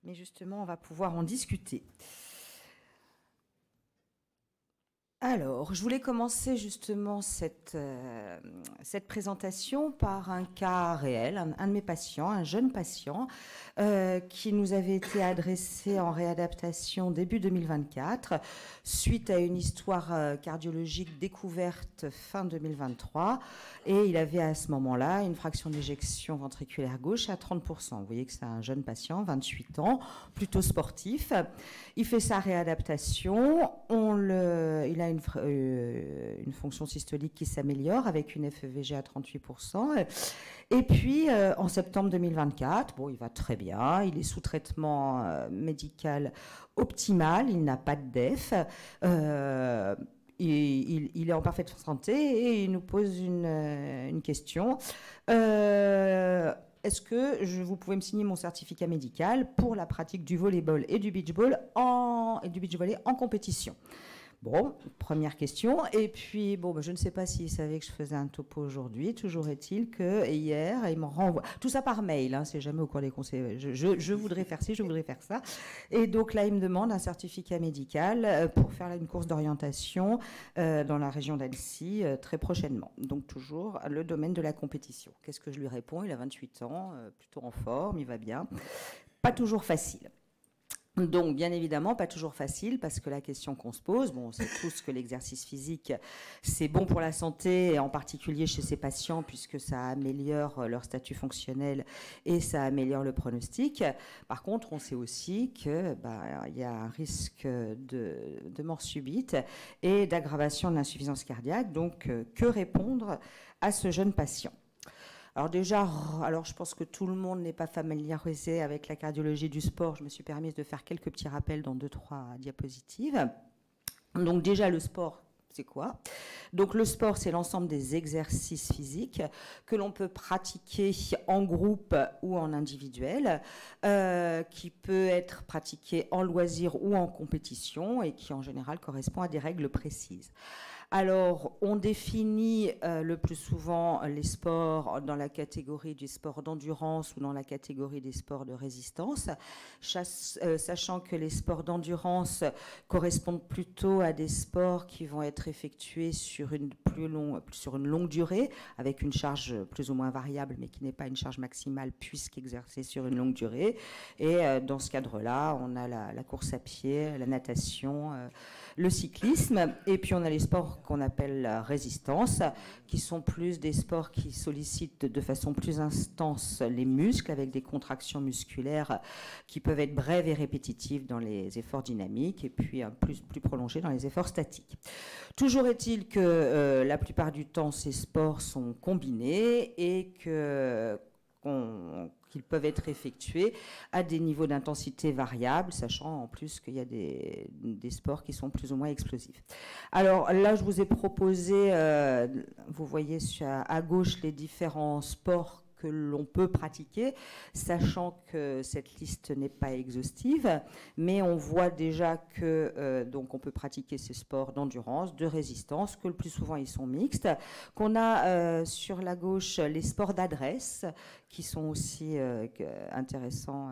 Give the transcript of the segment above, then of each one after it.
mais justement, on va pouvoir en discuter. Alors, je voulais commencer justement cette présentation par un cas réel, un de mes patients, un jeune patient, qui nous avait été adressé en réadaptation début 2024, suite à une histoire cardiologique découverte fin 2023, et il avait à ce moment-là une fraction d'éjection ventriculaire gauche à 30%. Vous voyez que c'est un jeune patient, 28 ans, plutôt sportif. Il fait sa réadaptation, il a une fonction systolique qui s'améliore avec une FEVG à 38%. Et puis, en septembre 2024, bon, il va très bien, il est sous traitement médical optimal, il n'a pas de DEF. Il est en parfaite santé et il nous pose une question. Est-ce que vous pouvez me signer mon certificat médical pour la pratique du volleyball et du beach volley en compétition? Bon, première question. Et puis, bon, je ne sais pas s'il savait que je faisais un topo aujourd'hui. Toujours est-il que hier, il me renvoie. Tout ça par mail, hein, c'est jamais au cours des conseils. Je voudrais faire ci, je voudrais faire ça. Et donc là, il me demande un certificat médical pour faire une course d'orientation dans la région d'Annecy très prochainement. Donc toujours le domaine de la compétition. Qu'est-ce que je lui réponds? Il a 28 ans, plutôt en forme, il va bien. Pas toujours facile. Donc, bien évidemment, pas toujours facile, parce que la question qu'on se pose, bon, on sait tous que l'exercice physique, c'est bon pour la santé, et en particulier chez ces patients, puisque ça améliore leur statut fonctionnel et ça améliore le pronostic. Par contre, on sait aussi que il y a un risque de mort subite et d'aggravation de l'insuffisance cardiaque. Donc, que répondre à ce jeune patient? Alors déjà, je pense que tout le monde n'est pas familiarisé avec la cardiologie du sport. Je me suis permise de faire quelques petits rappels dans 2-3 diapositives. Donc déjà, le sport, c'est quoi? Donc le sport, c'est l'ensemble des exercices physiques que l'on peut pratiquer en groupe ou en individuel, qui peut être pratiqué en loisir ou en compétition et qui en général correspond à des règles précises. Alors, on définit le plus souvent les sports dans la catégorie du sport d'endurance ou dans la catégorie des sports de résistance, sachant que les sports d'endurance correspondent plutôt à des sports qui vont être effectués sur une longue durée, avec une charge plus ou moins variable, mais qui n'est pas une charge maximale puisqu'exercée sur une longue durée. Et dans ce cadre-là, on a la course à pied, la natation, le cyclisme, et puis on a les sports qu'on appelle la résistance, qui sont plus des sports qui sollicitent de façon plus intense les muscles, avec des contractions musculaires qui peuvent être brèves et répétitives dans les efforts dynamiques, et puis plus prolongées dans les efforts statiques. Toujours est-il que la plupart du temps, ces sports sont combinés et qu'ils peuvent être effectués à des niveaux d'intensité variables, sachant en plus qu'il y a des sports qui sont plus ou moins explosifs. Alors là, je vous ai proposé, vous voyez à gauche les différents sports que l'on peut pratiquer, sachant que cette liste n'est pas exhaustive, mais on voit déjà que donc on peut pratiquer ces sports d'endurance, de résistance, que le plus souvent ils sont mixtes, qu'on a sur la gauche les sports d'adresse, qui sont aussi intéressants,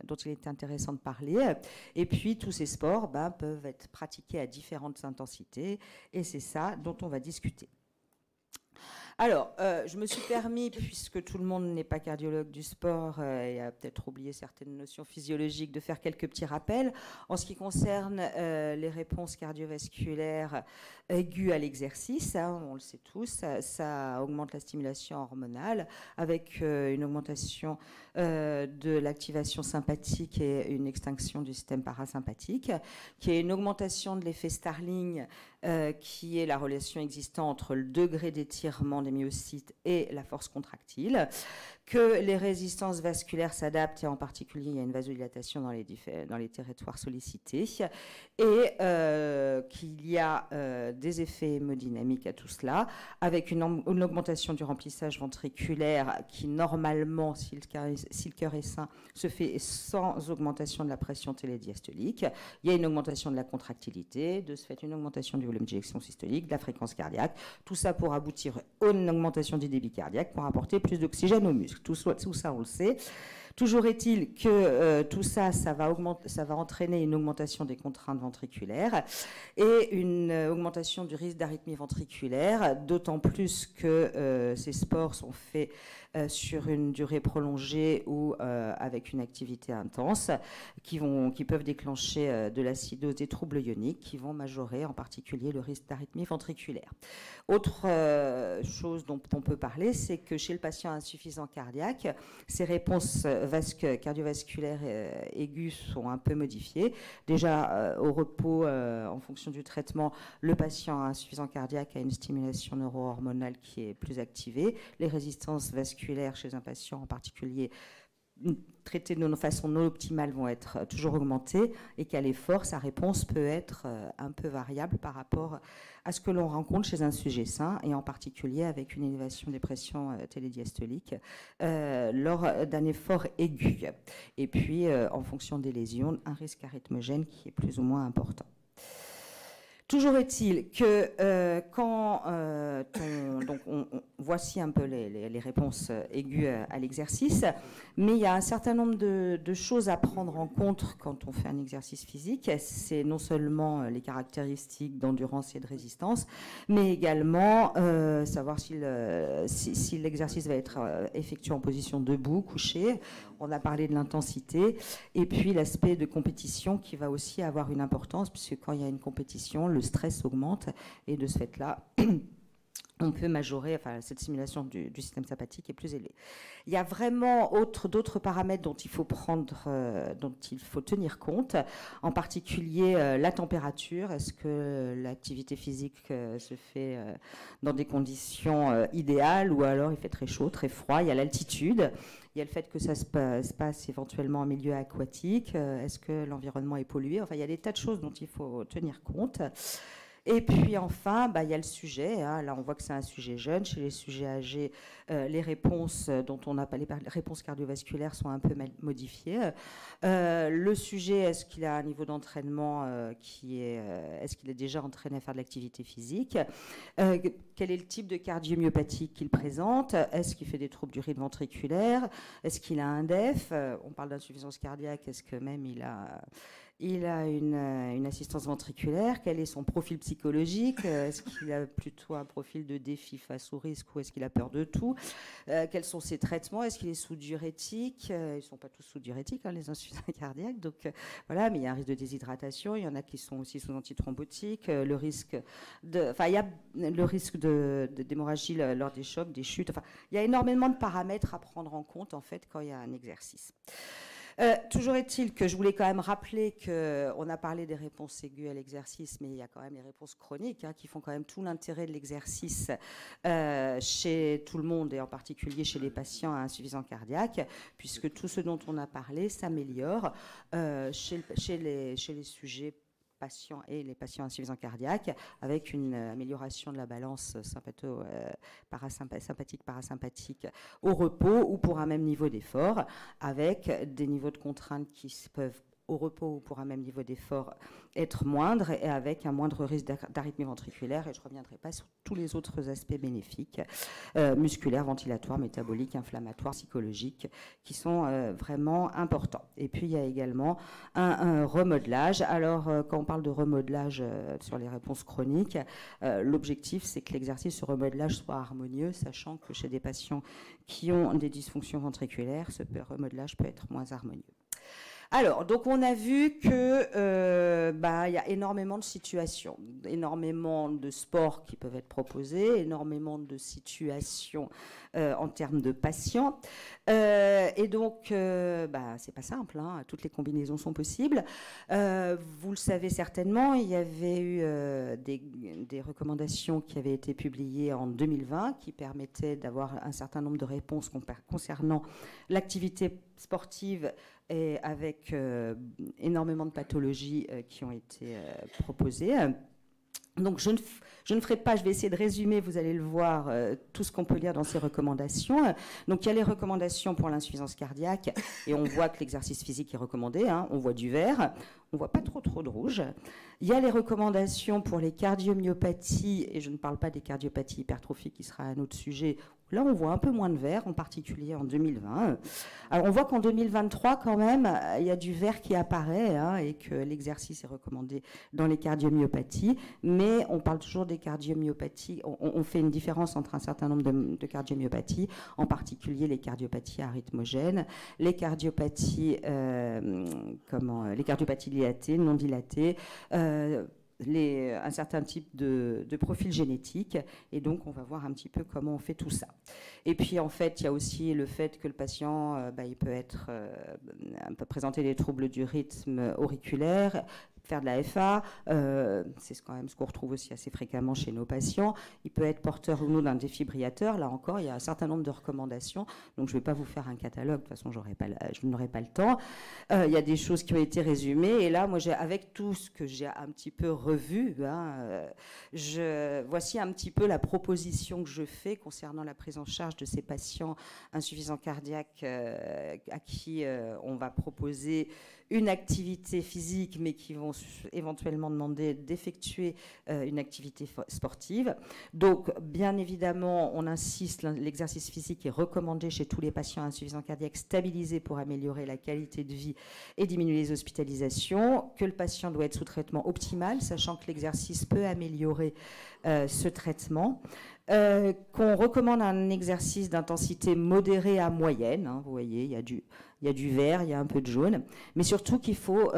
dont il est intéressant de parler, et puis tous ces sports peuvent être pratiqués à différentes intensités, et c'est ça dont on va discuter. Alors, je me suis permis, puisque tout le monde n'est pas cardiologue du sport et a peut-être oublié certaines notions physiologiques, de faire quelques petits rappels. En ce qui concerne les réponses cardiovasculaires aiguës à l'exercice, hein, on le sait tous, ça augmente la stimulation hormonale avec une augmentation de l'activation sympathique et une extinction du système parasympathique, qui est une augmentation de l'effet Starling, qui est la relation existante entre le degré d'étirement des myocytes et la force contractile, que les résistances vasculaires s'adaptent, et en particulier il y a une vasodilatation dans les territoires sollicités, et qu'il y a des effets hémodynamiques à tout cela, avec une augmentation du remplissage ventriculaire qui normalement, si le cœur est sain, se fait sans augmentation de la pression télédiastolique. Il y a une augmentation de la contractilité, de ce fait une augmentation du volume d'éjection systolique, de la fréquence cardiaque, tout ça pour aboutir à une augmentation du débit cardiaque, pour apporter plus d'oxygène aux muscles. Tout ça, on le sait. Toujours est-il que tout ça, ça va entraîner une augmentation des contraintes ventriculaires et une augmentation du risque d'arythmie ventriculaire, d'autant plus que ces sports sont faits sur une durée prolongée ou avec une activité intense, qui peuvent déclencher de l'acidose, des troubles ioniques, qui vont majorer en particulier le risque d'arythmie ventriculaire. Autre chose dont on peut parler, c'est que chez le patient insuffisant cardiaque, ces réponses cardiovasculaires aiguës sont un peu modifiées. Déjà, au repos, en fonction du traitement, le patient insuffisant cardiaque a une stimulation neuro-hormonale qui est plus activée. Les résistances vasculaires chez un patient en particulier traitées de façon non optimale vont être toujours augmentées et qu'à l'effort, sa réponse peut être un peu variable par rapport à ce que l'on rencontre chez un sujet sain et en particulier avec une élévation des pressions télédiastoliques lors d'un effort aigu. Et puis, en fonction des lésions, un risque arythmogène qui est plus ou moins important. Toujours est-il que voici un peu les réponses aiguës à l'exercice, mais il y a un certain nombre de choses à prendre en compte quand on fait un exercice physique. C'est non seulement les caractéristiques d'endurance et de résistance, mais également savoir si l'exercice va être effectué en position debout, couché. On a parlé de l'intensité, et puis l'aspect de compétition qui va aussi avoir une importance, puisque quand il y a une compétition, le stress augmente, et de ce fait-là, on peut majorer, enfin, cette stimulation du système sympathique est plus élevée. Il y a vraiment d'autres paramètres dont il faut tenir compte, en particulier la température. Est-ce que l'activité physique se fait dans des conditions idéales, ou alors il fait très chaud, très froid? Il y a l'altitude. Il y a le fait que ça se passe éventuellement en milieu aquatique. Est-ce que l'environnement est pollué? Enfin, il y a des tas de choses dont il faut tenir compte. Et puis enfin, il y a le sujet. Là, on voit que c'est un sujet jeune. Chez les sujets âgés, les réponses dont on n'a pas, les réponses cardiovasculaires sont un peu modifiées. Le sujet, est-ce qu'il a un niveau d'entraînement est-ce qu'il est déjà entraîné à faire de l'activité physique? Quel est le type de cardiomyopathie qu'il présente? Est-ce qu'il fait des troubles du rythme ventriculaire? Est-ce qu'il a un DEF? On parle d'insuffisance cardiaque. Est-ce que même il a une assistance ventriculaire? Quel est son profil psychologique? Est-ce qu'il a plutôt un profil de défi face au risque, ou est-ce qu'il a peur de tout? Quels sont ses traitements? Est-ce qu'il est sous diurétique? Ils ne sont pas tous sous diurétique, les insuffisants cardiaques. Donc voilà, mais il y a un risque de déshydratation. Il y en a qui sont aussi sous antithrombotiques. Il y a le risque d'hémorragie lors des chocs, des chutes. Enfin, il y a énormément de paramètres à prendre en compte en fait quand il y a un exercice. Toujours est-il que je voulais quand même rappeler qu'on a parlé des réponses aiguës à l'exercice, mais il y a quand même les réponses chroniques qui font quand même tout l'intérêt de l'exercice chez tout le monde, et en particulier chez les patients à insuffisance cardiaque, puisque tout ce dont on a parlé s'améliore chez les sujets patients et les patients insuffisants cardiaques, avec une amélioration de la balance sympathique-parasympathique au repos ou pour un même niveau d'effort, avec des niveaux de contraintes qui peuvent au repos ou pour un même niveau d'effort être moindre, et avec un moindre risque d'arythmie ventriculaire. Et je ne reviendrai pas sur tous les autres aspects bénéfiques, musculaires, ventilatoires, métaboliques, inflammatoires, psychologiques, qui sont vraiment importants. Et puis il y a également un remodelage. Alors quand on parle de remodelage sur les réponses chroniques, l'objectif c'est que l'exercice, ce remodelage, soit harmonieux, sachant que chez des patients qui ont des dysfonctions ventriculaires, ce remodelage peut être moins harmonieux. Alors, donc on a vu que il y a énormément de situations, énormément de sports qui peuvent être proposés, énormément de situations en termes de patients. Et donc, c'est pas simple, toutes les combinaisons sont possibles. Vous le savez certainement, il y avait eu des recommandations qui avaient été publiées en 2020 qui permettaient d'avoir un certain nombre de réponses concernant l'activité sportive, et avec énormément de pathologies qui ont été proposées. Donc je ne ferai pas, je vais essayer de résumer, vous allez le voir, tout ce qu'on peut lire dans ces recommandations. Donc il y a les recommandations pour l'insuffisance cardiaque, et on voit que l'exercice physique est recommandé, on voit du vert, on voit pas trop de rouge. Il y a les recommandations pour les cardiomyopathies, et je ne parle pas des cardiopathies hypertrophiques qui sera un autre sujet, Là, on voit un peu moins de vert, en particulier en 2020. Alors, on voit qu'en 2023, quand même, il y a du vert qui apparaît hein, et que l'exercice est recommandé dans les cardiomyopathies. Mais on parle toujours des cardiomyopathies. On fait une différence entre un certain nombre de cardiomyopathies, en particulier les cardiopathies arythmogènes, les cardiopathies, les cardiopathies dilatées, non dilatées, un certain type de profil génétique, et donc on va voir un petit peu comment on fait tout ça. Et puis en fait, il y a aussi le fait que le patient il peut présenter des troubles du rythme auriculaire, faire de la FA, c'est quand même ce qu'on retrouve aussi assez fréquemment chez nos patients. Il peut être porteur ou non d'un défibrillateur. Là encore, il y a un certain nombre de recommandations. Donc, je ne vais pas vous faire un catalogue. De toute façon, je n'aurai pas le temps. Il y a des choses qui ont été résumées. Et là, moi, avec tout ce que j'ai un petit peu revu, voici un petit peu la proposition que je fais concernant la prise en charge de ces patients insuffisants cardiaques à qui on va proposer une activité physique, mais qui vont éventuellement demander d'effectuer une activité sportive. Donc, bien évidemment, on insiste, l'exercice physique est recommandé chez tous les patients insuffisants cardiaques stabilisés pour améliorer la qualité de vie et diminuer les hospitalisations, que le patient doit être sous traitement optimal, sachant que l'exercice peut améliorer ce traitement. Qu'on recommande un exercice d'intensité modérée à moyenne. Hein, vous voyez, il y a du vert, il y a un peu de jaune. Mais surtout qu'il faut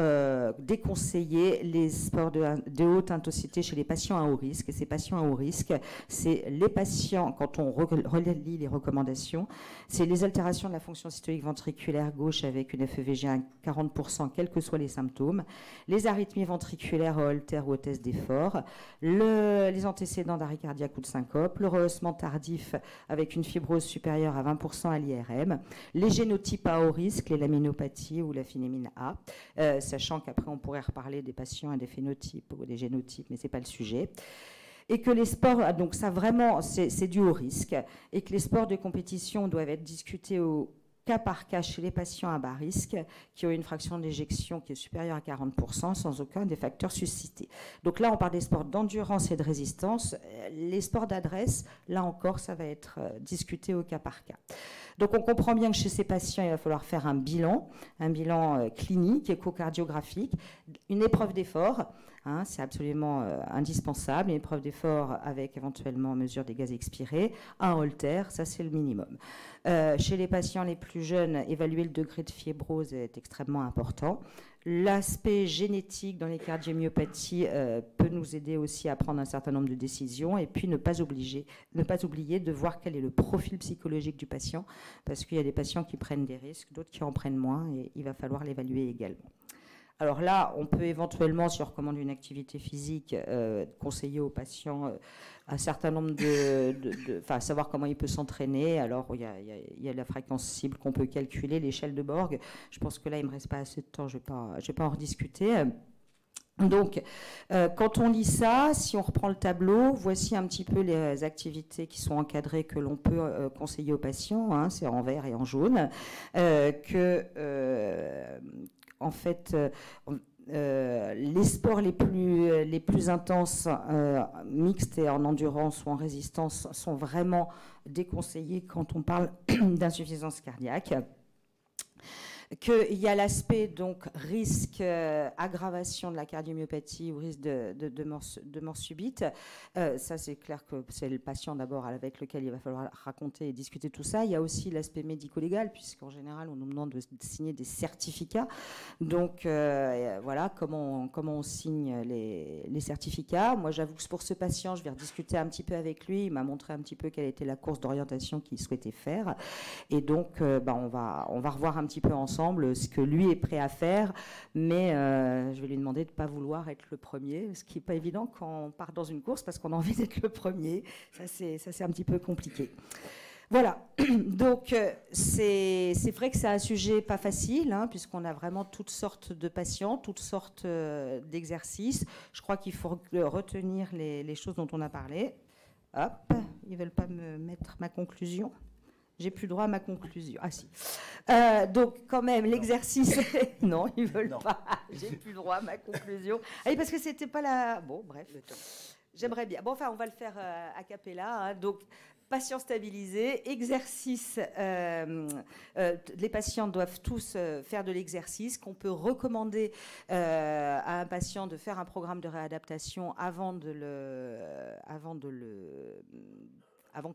déconseiller les sports de haute intensité chez les patients à haut risque. Et ces patients à haut risque, c'est les patients, quand on relit les recommandations, c'est les altérations de la fonction systolique ventriculaire gauche avec une FEVG à 40%, quels que soient les symptômes, les arythmies ventriculaires à holtère ou hôtesse d'effort, les antécédents d'arrêt cardiaque ou de syncope, le rehaussement tardif avec une fibrose supérieure à 20% à l'IRM, les génotypes à haut risque, les laminopathies ou la phénémine A, sachant qu'après on pourrait reparler des patients et des phénotypes ou des génotypes, mais ce n'est pas le sujet. Et que les sports, donc ça vraiment, c'est dû au risque, et que les sports de compétition doivent être discutés au cas par cas chez les patients à bas risque qui ont une fraction d'éjection qui est supérieure à 40% sans aucun des facteurs suscités. Donc là, on parle des sports d'endurance et de résistance. Les sports d'adresse, là encore, ça va être discuté au cas par cas. Donc on comprend bien que chez ces patients, il va falloir faire un bilan clinique, échocardiographique, une épreuve d'effort. Hein, c'est absolument indispensable, une épreuve d'effort avec éventuellement mesure des gaz expirés, un holtère, ça c'est le minimum. Chez les patients les plus jeunes, évaluer le degré de fibrose est extrêmement important. L'aspect génétique dans les cardiomyopathies peut nous aider aussi à prendre un certain nombre de décisions et puis ne pas oublier de voir quel est le profil psychologique du patient parce qu'il y a des patients qui prennent des risques, d'autres qui en prennent moins et il va falloir l'évaluer également. Alors là, on peut éventuellement, si on recommande une activité physique, conseiller aux patients un certain nombre savoir comment il peut s'entraîner. Alors, il y a la fréquence cible qu'on peut calculer, l'échelle de Borg. Je pense que là, il ne me reste pas assez de temps, je vais pas en rediscuter. Donc, quand on lit ça, si on reprend le tableau, voici un petit peu les activités qui sont encadrées que l'on peut conseiller aux patients. Hein, c'est en vert et en jaune. En fait, les sports les plus intenses, mixtes et en endurance ou en résistance, sont vraiment déconseillés quand on parle d'insuffisance cardiaque. Qu'il y a l'aspect donc risque aggravation de la cardiomyopathie ou risque de mort subite. Ça, c'est clair que c'est le patient d'abord avec lequel il va falloir raconter et discuter tout ça. Il y a aussi l'aspect médico-légal, puisqu'en général, on nous demande de signer des certificats. Donc, voilà, comment on signe les certificats. Moi, j'avoue que pour ce patient, je vais rediscuter un petit peu avec lui. Il m'a montré un petit peu quelle était la course d'orientation qu'il souhaitait faire. Et donc, on va revoir un petit peu ensemble ce que lui est prêt à faire, mais je vais lui demander de ne pas vouloir être le premier, ce qui n'est pas évident quand on part dans une course parce qu'on a envie d'être le premier. Ça, c'est un petit peu compliqué. Voilà, donc c'est vrai que c'est un sujet pas facile, hein, puisqu'on a vraiment toutes sortes de patients, toutes sortes d'exercices. Je crois qu'il faut retenir les choses dont on a parlé. Hop, ils ne veulent pas me mettre ma conclusion. J'ai plus droit à ma conclusion. Ah si. Donc quand même, l'exercice... Non, ils veulent pas. J'ai plus droit à ma conclusion. Ah oui, parce que c'était pas la... Bon, bref. J'aimerais bien. Bon, enfin, on va le faire a cappella. Hein. Donc, Patients stabilisés, exercice. Les patients doivent tous faire de l'exercice, qu'on peut recommander à un patient de faire un programme de réadaptation avant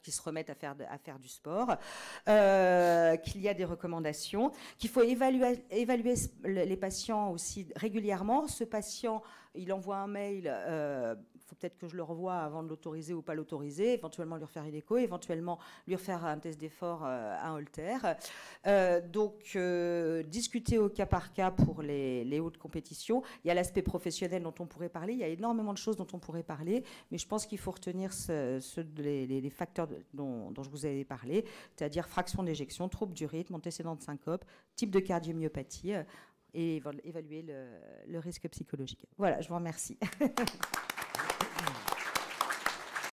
qu'il se remette à faire du sport, qu'il y a des recommandations, qu'il faut évaluer les patients aussi régulièrement. Ce patient, il envoie un mail, il faut peut-être que je le revoie avant de l'autoriser ou pas l'autoriser, éventuellement lui refaire une écho, éventuellement lui refaire un test d'effort à holter. Donc, discuter au cas par cas pour les hautes compétitions. Il y a l'aspect professionnel dont on pourrait parler, il y a énormément de choses dont on pourrait parler, mais je pense qu'il faut retenir les facteurs dont je vous avais parlé, c'est-à-dire fraction d'éjection, trouble du rythme, antécédent de syncope, type de cardiomyopathie, et évaluer le risque psychologique. Voilà, je vous remercie.